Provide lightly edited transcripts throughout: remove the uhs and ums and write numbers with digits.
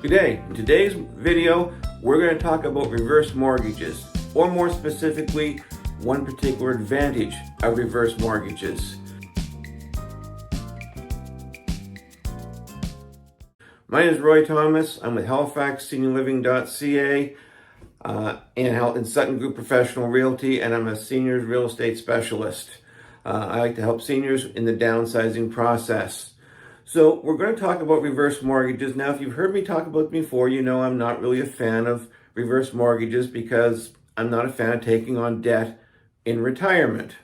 Good day. In today's video, we're going to talk about reverse mortgages, or more specifically, one particular advantage of reverse mortgages. My name is Roy Thomas. I'm with Halifax SeniorLiving.ca and Sutton Group Professional Realty, and I'm a seniors real estate specialist. I like to help seniors in the downsizing process. So we're going to talk about reverse mortgages. Now, if you've heard me talk about them before, you know I'm not really a fan of reverse mortgages because I'm not a fan of taking on debt in retirement.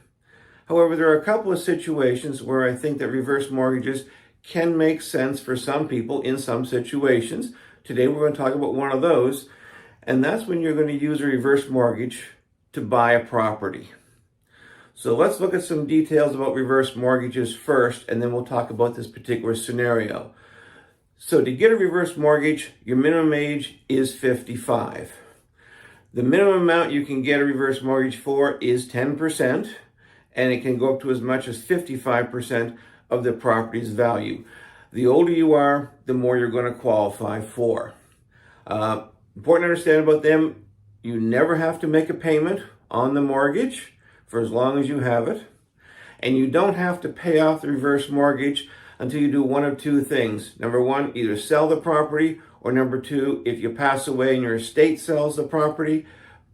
However, there are a couple of situations where I think that reverse mortgages can make sense for some people in some situations. Today, we're going to talk about one of those, and that's when you're going to use a reverse mortgage to buy a property. So let's look at some details about reverse mortgages first, and then we'll talk about this particular scenario. So to get a reverse mortgage, your minimum age is 55. The minimum amount you can get a reverse mortgage for is 10%, and it can go up to as much as 55% of the property's value. The older you are, the more you're going to qualify for. Important to understand about them, you never have to make a payment on the mortgage for as long as you have it. And you don't have to pay off the reverse mortgage until you do one of two things. Number one, either sell the property, or number two, if you pass away and your estate sells the property,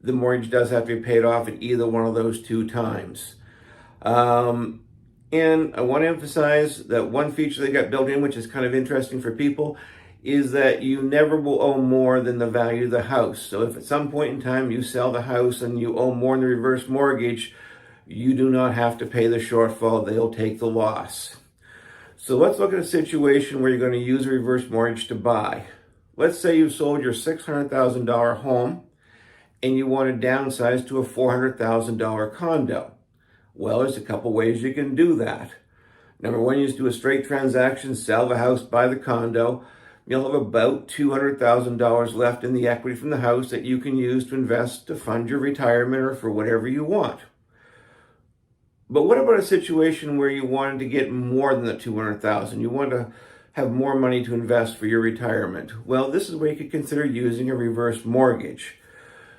the mortgage does have to be paid off at either one of those two times. And I want to emphasize that one feature they got built in, which is kind of interesting for people, is that you never will owe more than the value of the house. So if at some point in time you sell the house and you owe more than the reverse mortgage, you do not have to pay the shortfall. They'll take the loss. So let's look at a situation where you're going to use a reverse mortgage to buy. Let's say you sold your $600,000 home and you want to downsize to a $400,000 condo. Well, there's a couple ways you can do that. Number one, you just do a straight transaction, sell the house, buy the condo. You'll have about $200,000 left in the equity from the house that you can use to invest to fund your retirement or for whatever you want. But what about a situation where you wanted to get more than the $200,000? You want to have more money to invest for your retirement. Well, this is where you could consider using a reverse mortgage.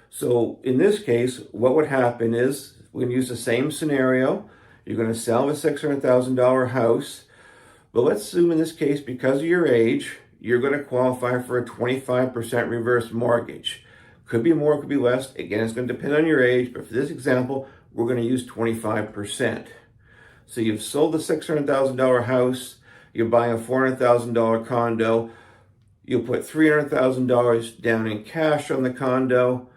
So in this case, what would happen is we're going to use the same scenario. You're going to sell the $600,000 house. But let's assume in this case, because of your age, you're going to qualify for a 25% reverse mortgage. Could be more, could be less. Again, it's going to depend on your age, but for this example, we're going to use 25%. So you've sold the $600,000 house, you're buying a $400,000 condo, you'll put $300,000 down in cash on the condo,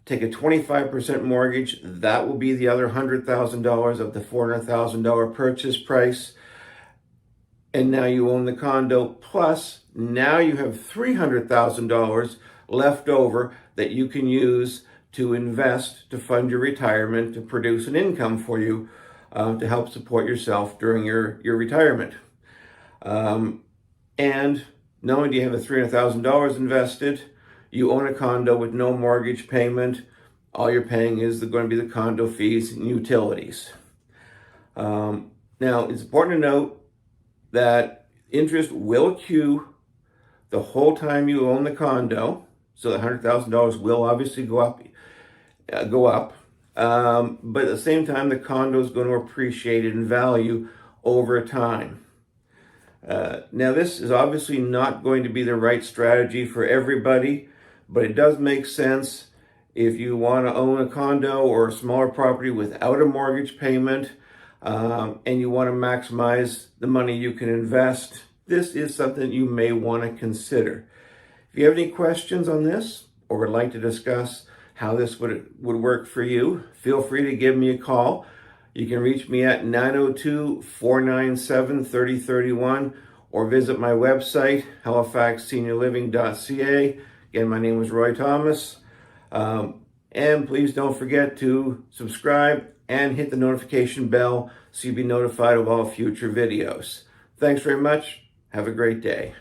take a 25% mortgage, that will be the other $100,000 of the $400,000 purchase price. And now you own the condo, plus now you have $300,000 left over that you can use to invest to fund your retirement, to produce an income for you, to help support yourself during your retirement. And not only do you have the $300,000 invested, you own a condo with no mortgage payment. All you're paying is going to be the condo fees and utilities. Now, it's important to note that interest will accrue the whole time you own the condo. So the $100,000 will obviously go up. But at the same time, the condo is going to appreciate in value over time. Now, this is obviously not going to be the right strategy for everybody, but it does make sense if you want to own a condo or a smaller property without a mortgage payment, and you want to maximize the money you can invest. This is something you may want to consider. If you have any questions on this or would like to discuss how this would work for you, feel free to give me a call. You can reach me at 902-497-3031 or visit my website, halifaxseniorliving.ca. Again, my name is Roy Thomas. And please don't forget to subscribe and hit the notification bell so you'll be notified of all future videos. Thanks very much. Have a great day.